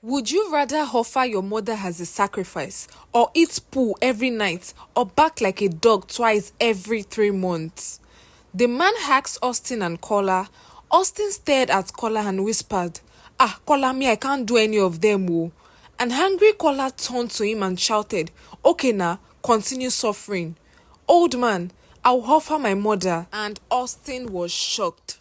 Would you rather offer your mother as a sacrifice, or eat poo every night, or bark like a dog twice every 3 months? The man asked Austin and Kola. Austin stared at Kola and whispered, "Ah, Kola, me, I can't do any of them, oh." And angry Kola turned to him and shouted, "Okay now, continue suffering." "Old man, I'll offer my mother." And Austin was shocked.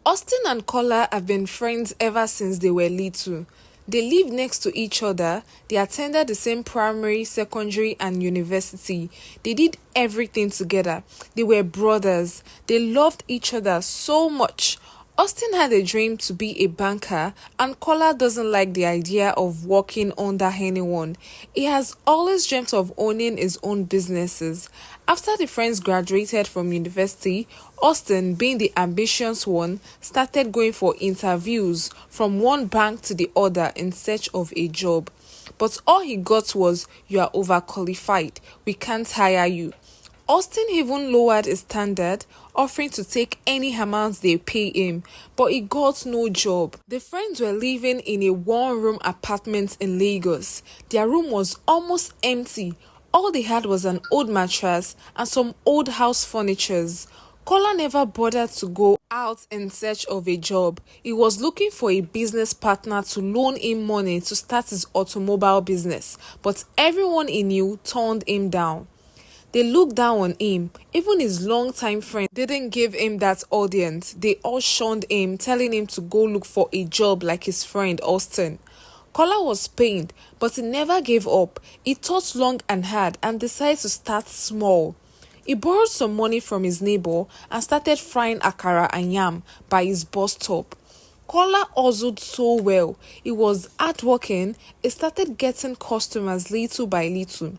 Austin and Kola have been friends ever since they were little. They lived next to each other, they attended the same primary, secondary, and university. They did everything together. They were brothers. They loved each other so much. Austin had a dream to be a banker, and Kola doesn't like the idea of working under anyone. He has always dreamt of owning his own businesses. After the friends graduated from university, Austin, being the ambitious one, started going for interviews from one bank to the other in search of a job. But all he got was, "You are overqualified. We can't hire you." Austin even lowered his standard, offering to take any amount they pay him, but he got no job. The friends were living in a one-room apartment in Lagos. Their room was almost empty. All they had was an old mattress and some old house furnitures. Kola never bothered to go out in search of a job. He was looking for a business partner to loan him money to start his automobile business, but everyone he knew turned him down. They looked down on him. Even his longtime friend didn't give him that audience. They all shunned him, telling him to go look for a job like his friend Austin. Kola was pained, but he never gave up. He thought long and hard and decided to start small. He borrowed some money from his neighbor and started frying akara and yam by his bus stop. Kola hustled so well. He was hardworking. He started getting customers little by little.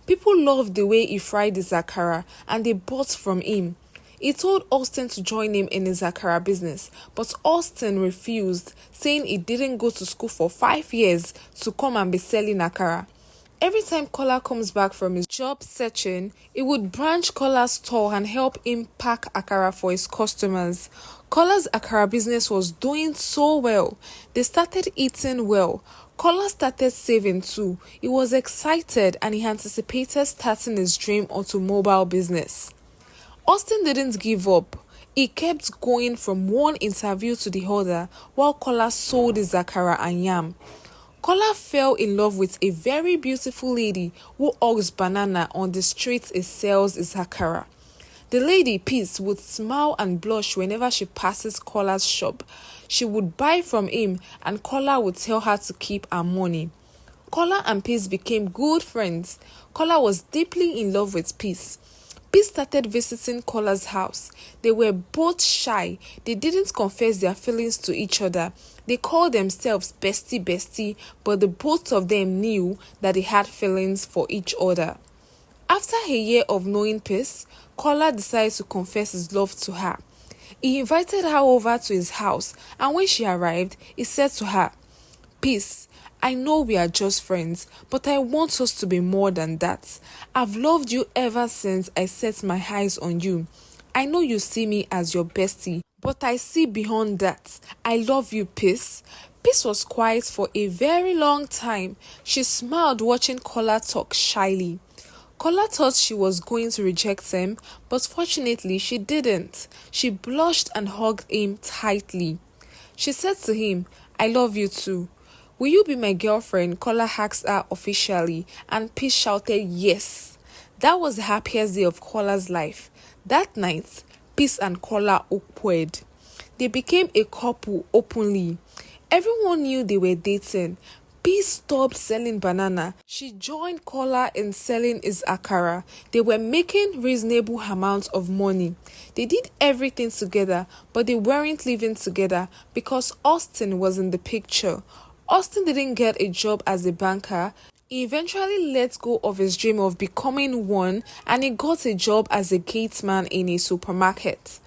People loved the way he fried his akara and they bought from him. He told Austin to join him in his akara business, but Austin refused, saying he didn't go to school for 5 years to come and be selling akara. Every time Kola comes back from his job searching, he would branch Kola's store and help him pack akara for his customers. Kola's akara business was doing so well. They started eating well. Kola started saving too. He was excited and he anticipated starting his dream automobile business. Austin didn't give up. He kept going from one interview to the other while Kola sold his akara and yam. Kola fell in love with a very beautiful lady who hugs banana on the streets he sells his akara. The lady, Peace, would smile and blush whenever she passes Kola's shop. She would buy from him and Kola would tell her to keep her money. Kola and Peace became good friends. Kola was deeply in love with Peace. Peace started visiting Kola's house. They were both shy. They didn't confess their feelings to each other. They called themselves bestie, but the both of them knew that they had feelings for each other. After a year of knowing Peace, Kola decided to confess his love to her. He invited her over to his house, and when she arrived, he said to her, "Peace, I know we are just friends, but I want us to be more than that. I've loved you ever since I set my eyes on you. I know you see me as your bestie, but I see beyond that. I love you, Peace." Peace was quiet for a very long time. She smiled watching Kola talk shyly. Kola thought she was going to reject him, but fortunately she didn't. She blushed and hugged him tightly. She said to him, "I love you too. Will you be my girlfriend?" Kola asked her officially, and Peace shouted yes. That was the happiest day of Kola's life. That night, Peace and Kola wed. They became a couple openly. Everyone knew they were dating. Peace stopped selling banana. She joined Kola in selling his akara. They were making reasonable amounts of money. They did everything together, but they weren't living together because Austin was in the picture. Austin didn't get a job as a banker. He eventually let go of his dream of becoming one and he got a job as a gateman in a supermarket.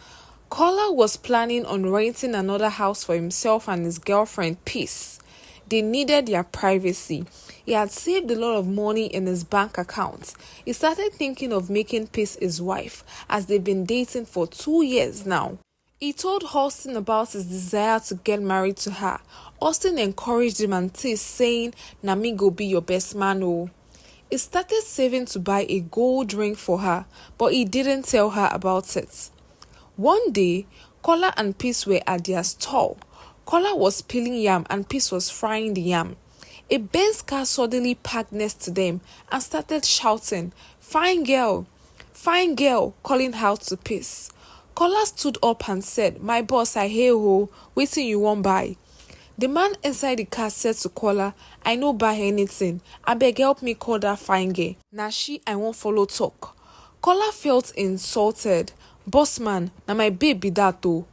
Kola was planning on renting another house for himself and his girlfriend, Peace. They needed their privacy. He had saved a lot of money in his bank account. He started thinking of making Peace his wife, as they've been dating for 2 years now. He told Austin about his desire to get married to her. Austin encouraged him and teased, saying, "Na me go be your best man oh." He started saving to buy a gold ring for her, but he didn't tell her about it. One day, Kola and Peace were at their stall. Kola was peeling yam and Peace was frying the yam. A Benz car suddenly parked next to them and started shouting, "Fine girl, fine girl," calling out to Peace. Kola stood up and said, "My boss, I hear ho, wetin you wan buy?" The man inside the car said to Kola, "I no buy anything. Abeg help me call that fine girl. Na she I wan follow talk." Kola felt insulted. "Boss man, na my babe be that oh.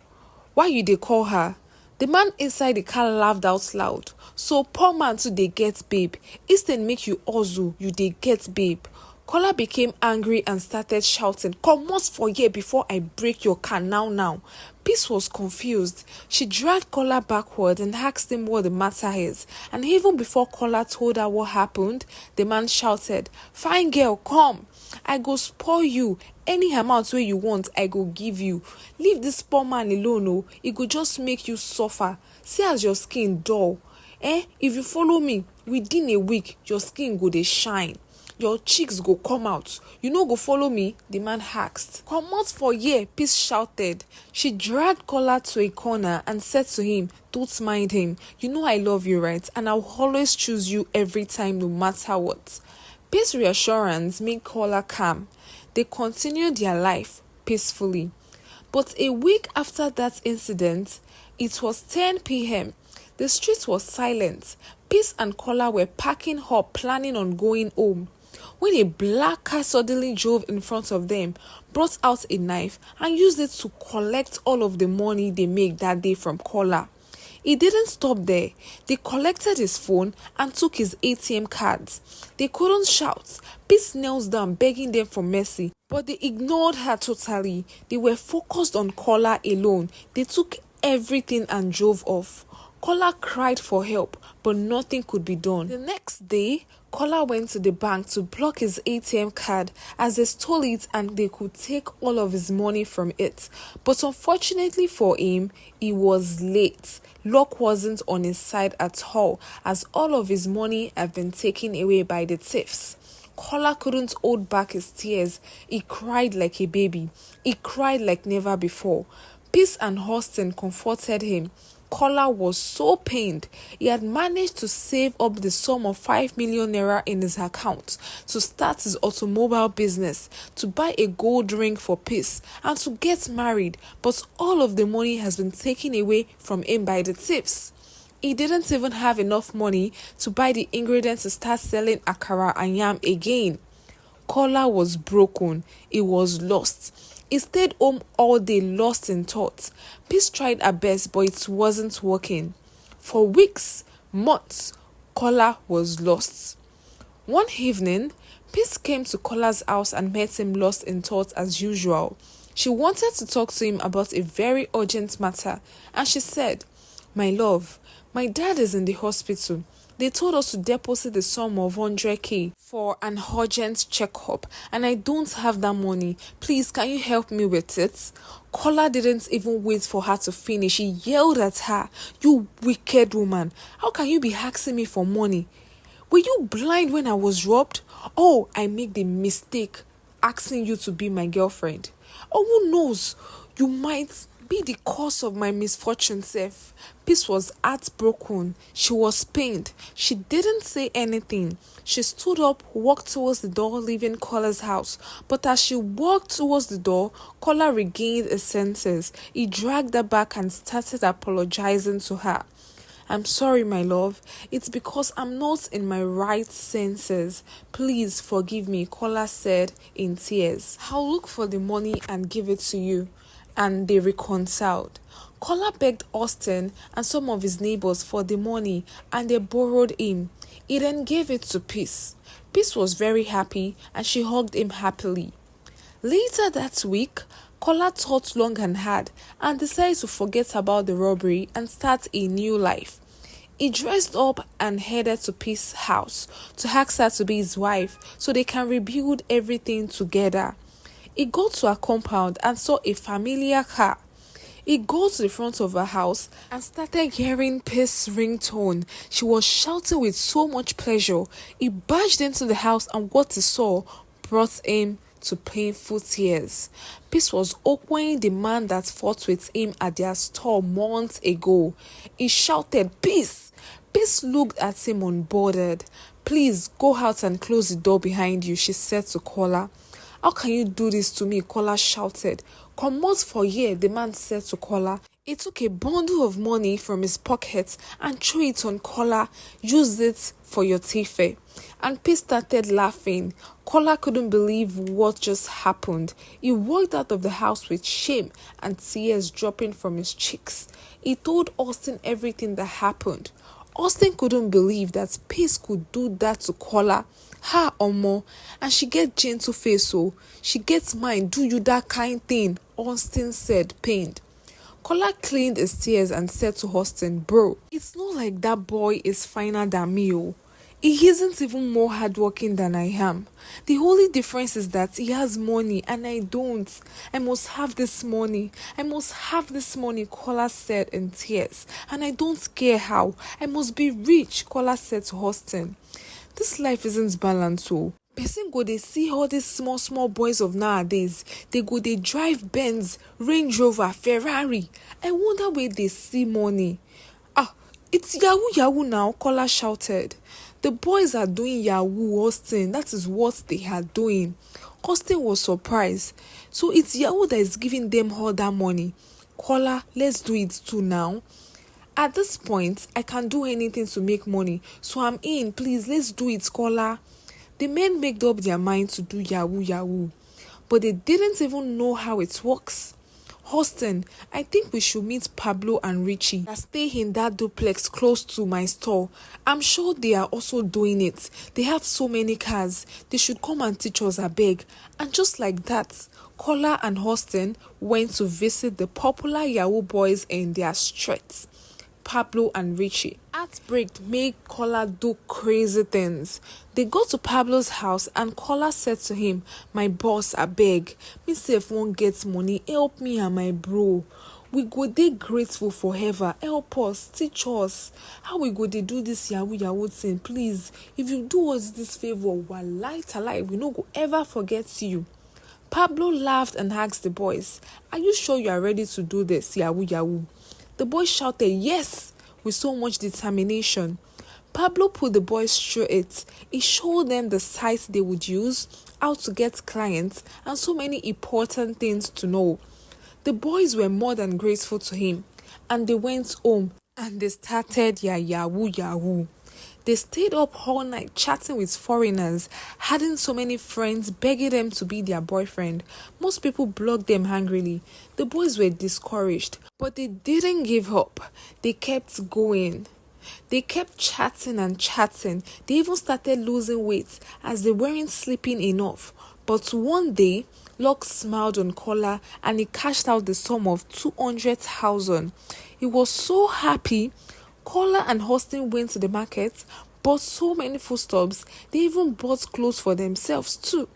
Why you dey call her?" The man inside the car laughed out loud. "So poor man too dey get babe. Instead make you hustle, you dey get babe." Kola became angry and started shouting, "Comot for here before I break your car now." Peace was confused. She dragged Kola backward and asked him what the matter is. And even before Kola told her what happened, the man shouted, "Fine girl, come. I go spoil you. Any amount wey you want, I go give you. Leave this poor man alone oh, e go just make you suffer. See as your skin dull. If you follow me, within a week, your skin go dey shine. Your cheeks go come out. You no go follow me?" the man asked. "Comot for here," Peace shouted. She dragged Kola to a corner and said to him, "Don't mind him. You know I love you, right? And I'll always choose you every time, no matter what." Peace's reassurance made Kola calm. They continued their life peacefully. But a week after that incident, it was 10 p.m. The street was silent. Peace and Kola were packing up, planning on going home, when a black car suddenly drove in front of them, brought out a knife, and used it to collect all of the money they made that day from Kola. He didn't stop there. They collected his phone and took his ATM cards. They couldn't shout. Peace knelt down, begging them for mercy, but they ignored her totally. They were focused on Kola alone. They took everything and drove off. Kola cried for help, but nothing could be done. The next day, Kola went to the bank to block his ATM card as they stole it and they could take all of his money from it. But unfortunately for him, he was late. Luck wasn't on his side at all, as all of his money had been taken away by the thieves. Kola couldn't hold back his tears. He cried like a baby. He cried like never before. Peace and Austin comforted him. Kola was so pained. He had managed to save up the sum of 5 million naira in his account to start his automobile business, to buy a gold ring for Peace, and to get married. But all of the money has been taken away from him by the thieves. He didn't even have enough money to buy the ingredients to start selling akara and yam again. Kola was broken. He was lost. He stayed home all day, lost in thought. Peace tried her best, but it wasn't working. For weeks, months, Kola was lost. One evening, Peace came to Kola's house and met him lost in thought as usual. She wanted to talk to him about a very urgent matter, and she said, "My love, my dad is in the hospital. They told us to deposit the sum of 100k for an urgent checkup, and I don't have that money. Please, can you help me with it?" Kola didn't even wait for her to finish. He yelled at her, "You wicked woman. How can you be asking me for money? Were you blind when I was robbed? Oh, I made the mistake asking you to be my girlfriend. Oh, who knows? You might be the cause of my misfortune, Seth." Peace was heartbroken. She was pained. She didn't say anything. She stood up, walked towards the door, leaving Kola's house. But as she walked towards the door, Kola regained his senses. He dragged her back and started apologizing to her. "I'm sorry, my love. It's because I'm not in my right senses. Please forgive me," Kola said in tears. "I'll look for the money and give it to you." And they reconciled. Kola begged Austin and some of his neighbors for the money, and they borrowed him. He then gave it to Peace. Peace was very happy and she hugged him happily. Later that week, Kola thought long and hard and decided to forget about the robbery and start a new life. He dressed up and headed to Peace's house to ask her to be his wife so they can rebuild everything together. He got to her compound and saw a familiar car. He got to the front of her house and started hearing Peace's ringtone. She was shouting with so much pleasure. He barged into the house and what he saw brought him to painful tears. Peace was opening the man that fought with him at their store months ago. He shouted, "Peace!" Peace looked at him unbothered. "Please go out and close the door behind you," she said to Kola. "How can you do this to me?" Kola shouted. "Comot for here," the man said to Kola. He took a bundle of money from his pocket and threw it on Kola. "Use it for your tife." And Peace started laughing. Kola couldn't believe what just happened. He walked out of the house with shame and tears dropping from his cheeks. He told Austin everything that happened. Austin couldn't believe that Peace could do that to Kola. "Ha, Omo, and she get gentle face, oh. She gets mine, do you that kind thing," Austin said, pained. Kola cleaned his tears and said to Austin, "Bro, it's not like that boy is finer than me, oh. He isn't even more hardworking than I am. The only difference is that he has money and I don't. I must have this money. I must have this money," Kola said in tears. "And I don't care how. I must be rich," Kola said to Austin. "This life isn't balanced, oh. Person go they see all these small boys of nowadays. They go they drive Benz, Range Rover, Ferrari. I wonder where they see money." "Ah, it's Yahoo now," Kola shouted. "The boys are doing Yahoo, Austin. That is what they are doing." Austin was surprised. "So it's Yahoo that is giving them all that money." "Kola, let's do it too now. At this point, I can do anything to make money. So I'm in. Please, let's do it, Kola." The men made up their mind to do Yahoo, but they didn't even know how it works. "Austin, I think we should meet Pablo and Richie that stay in that duplex close to my store. I'm sure they are also doing it. They have so many cars. They should come and teach us, abeg." And just like that, Kola and Austin went to visit the popular Yahoo boys in their streets, Pablo and Richie. Heartbreak made Kola do crazy things. They go to Pablo's house and Kola said to him, "My boss, abeg, me sef wan get money, help me and my bro. We go dey grateful forever. Help us, teach us. How we go dey do this Yahoo thing, please. If you do us this favor, walai talai, we no go ever forget you." Pablo laughed and asked the boys, "Are you sure you are ready to do this Yahoo?" The boys shouted yes with so much determination. Pablo put the boys through it. He showed them the sites they would use, how to get clients, and so many important things to know. The boys were more than grateful to him, and they went home and they started their Yahoo. They stayed up all night chatting with foreigners, having so many friends begging them to be their boyfriend. Most people blocked them angrily. The boys were discouraged, but they didn't give up. They kept going. They kept chatting and chatting. They even started losing weight as they weren't sleeping enough. But one day, luck smiled on Kola and he cashed out the sum of 200,000. He was so happy. Kola and Austin went to the market, bought so many foodstuffs, they even bought clothes for themselves too.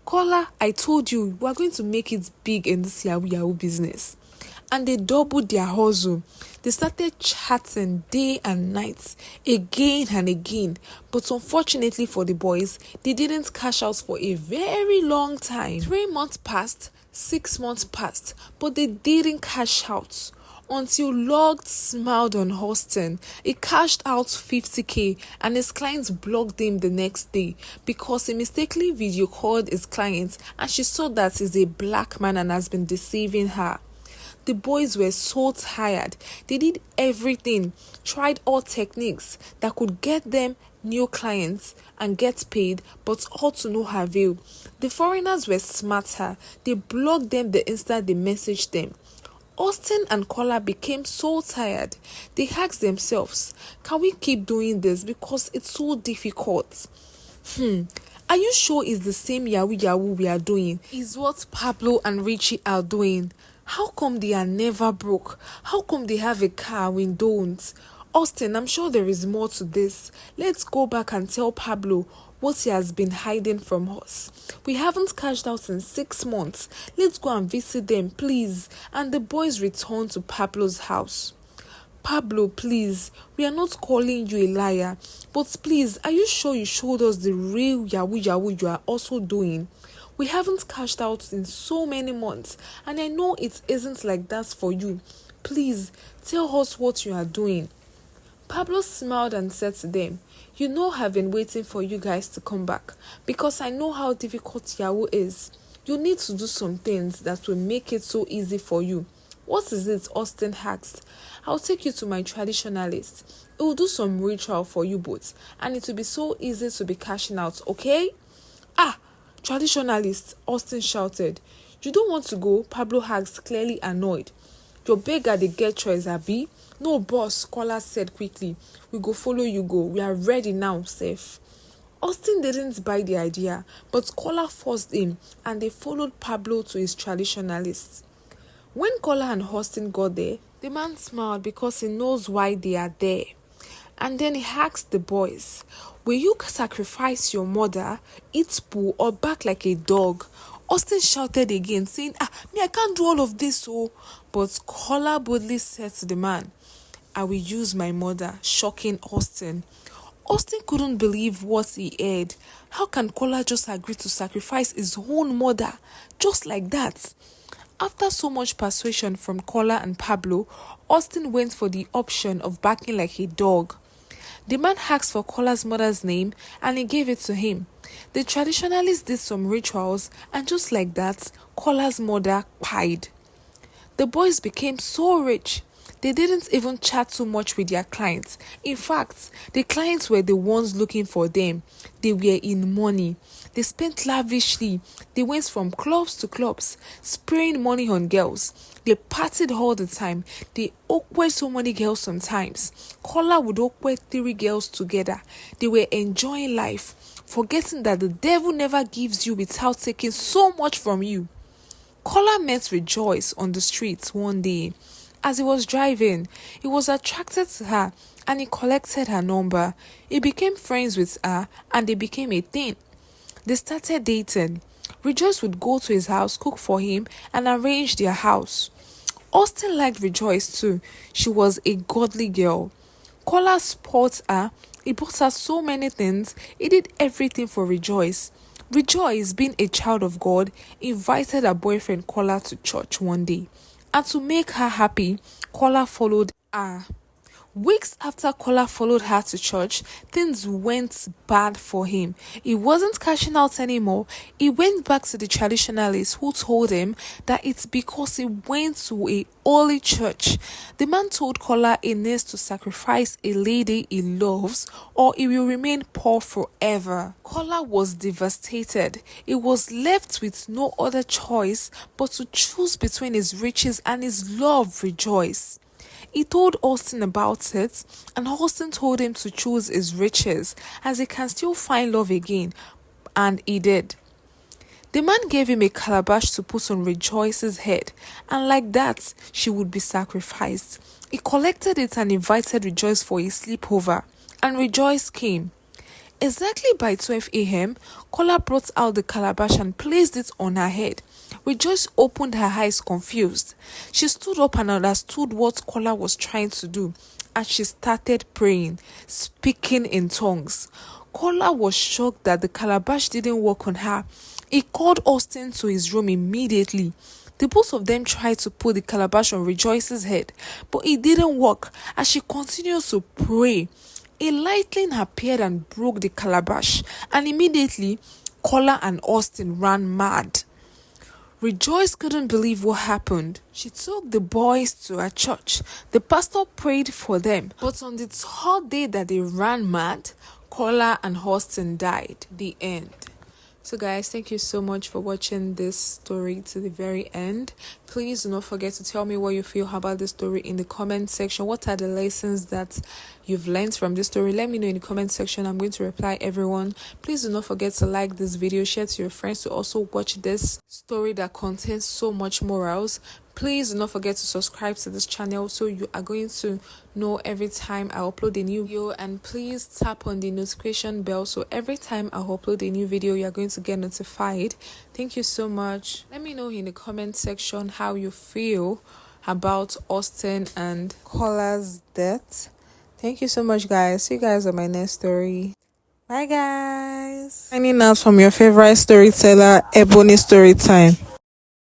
"Kola, I told you, we are going to make it big in this Yahoo business." And they doubled their hustle. They started chatting day and night, again and again. But unfortunately for the boys, they didn't cash out for a very long time. 3 months passed, 6 months passed, but they didn't cash out. Until Log smiled on Austin. He cashed out 50k and his clients blocked him the next day because he mistakenly video called his client and she saw that he's a black man and has been deceiving her. The boys were so tired. They did everything, tried all techniques that could get them new clients and get paid, but all to no avail. The foreigners were smarter. They blocked them the instant they messaged them. Austin and Kola became so tired. They asked themselves, can we keep doing this because it's so difficult? Are you sure it's the same Yahoo we are doing? Is what Pablo and Richie are doing? How come they are never broke? How come they have a car we don't? Austin, I'm sure there is more to this. Let's go back and tell Pablo what he has been hiding from us. We haven't cashed out in 6 months. Let's go and visit them, please." And the boys returned to Pablo's house. "Pablo, please, we are not calling you a liar, but please, are you sure you showed us the real Yahoo you are also doing? We haven't cashed out in so many months, and I know it isn't like that for you. Please, tell us what you are doing." Pablo smiled and said to them, "You know I've been waiting for you guys to come back, because I know how difficult Yahoo is. You need to do some things that will make it so easy for you." "What is it?" Austin asked. "I'll take you to my traditionalist. It will do some ritual for you both, and it will be so easy to be cashing out, okay?" "Ah, traditionalist," Austin shouted. "You don't want to go?" Pablo asked, clearly annoyed. "Your beggar dey get choice, abi?" "No, boss," Kola said quickly. "We go follow you go. We are ready now, safe." Austin didn't buy the idea, but Kola forced him, and they followed Pablo to his traditionalist. When Kola and Austin got there, the man smiled because he knows why they are there. And then he asked the boys, "Will you sacrifice your mother, eat poo, or bark like a dog?" Austin shouted again, saying, "Me, I can't do all of this, oh." But Kola boldly said to the man, "I will use my mother," shocking Austin. Austin couldn't believe what he heard. How can Kola just agree to sacrifice his own mother, just like that? After so much persuasion from Kola and Pablo, Austin went for the option of barking like a dog. The man asked for Kola's mother's name, and he gave it to him. The traditionalists did some rituals, and just like that, Kola's mother died. The boys became so rich. They didn't even chat too much with their clients. In fact, the clients were the ones looking for them. They were in money. They spent lavishly. They went from clubs to clubs, spraying money on girls. They partied all the time. They awkward so many girls sometimes. Kola would awkward 3 girls together. They were enjoying life, forgetting that the devil never gives you without taking so much from you. Kola met Rejoice on the streets one day. As he was driving, he was attracted to her and he collected her number. He became friends with her and they became a thing. They started dating. Rejoice would go to his house, cook for him, and arrange their house. Austin liked Rejoice too. She was a godly girl. Kola spoiled her. He bought her so many things. He did everything for Rejoice. Rejoice, being a child of God, invited her boyfriend Kola to church one day. And to make her happy, Kola followed her. Weeks after Kola followed her to church, things went bad for him. He wasn't cashing out anymore. He went back to the traditionalist who told him that it's because he went to a holy church. The man told Kola he needs to sacrifice a lady he loves or he will remain poor forever. Kola was devastated. He was left with no other choice but to choose between his riches and his love, Rejoice. He told Austin about it, and Austin told him to choose his riches as he can still find love again, and he did. The man gave him a calabash to put on Rejoice's head, and like that, she would be sacrificed. He collected it and invited Rejoice for a sleepover, and Rejoice came. Exactly by 12 a.m., Kola brought out the calabash and placed it on her head. Rejoice opened her eyes confused. She stood up and understood what Kola was trying to do, and she started praying, speaking in tongues. Kola was shocked that the calabash didn't work on her. He called Austin to his room immediately. The both of them tried to put the calabash on Rejoice's head, but it didn't work as she continued to pray. A lightning appeared and broke the calabash, and immediately Kola and Austin ran mad. Rejoice couldn't believe what happened. She took the boys to her church. The pastor prayed for them, but on the 3rd day that they ran mad, Kola and Austin died. The end. So guys, thank you so much for watching this story to the very end. Please do not forget to tell me what you feel about this story in the comment section. What are the lessons that you've learned from this story? Let me know in the comment section. I'm going to reply everyone. Please do not forget to like this video, share to your friends to also watch this story that contains so much morals. Please do not forget to subscribe to this channel so you are going to know every time I upload a new video, and please tap on the notification bell so every time I upload a new video you are going to get notified. Thank you so much. Let me know in the comment section how you feel about Austin and Cola's death. Thank you so much, guys. See you guys on my next story. Bye, guys. Signing out from your favorite storyteller, Ebony Storytime.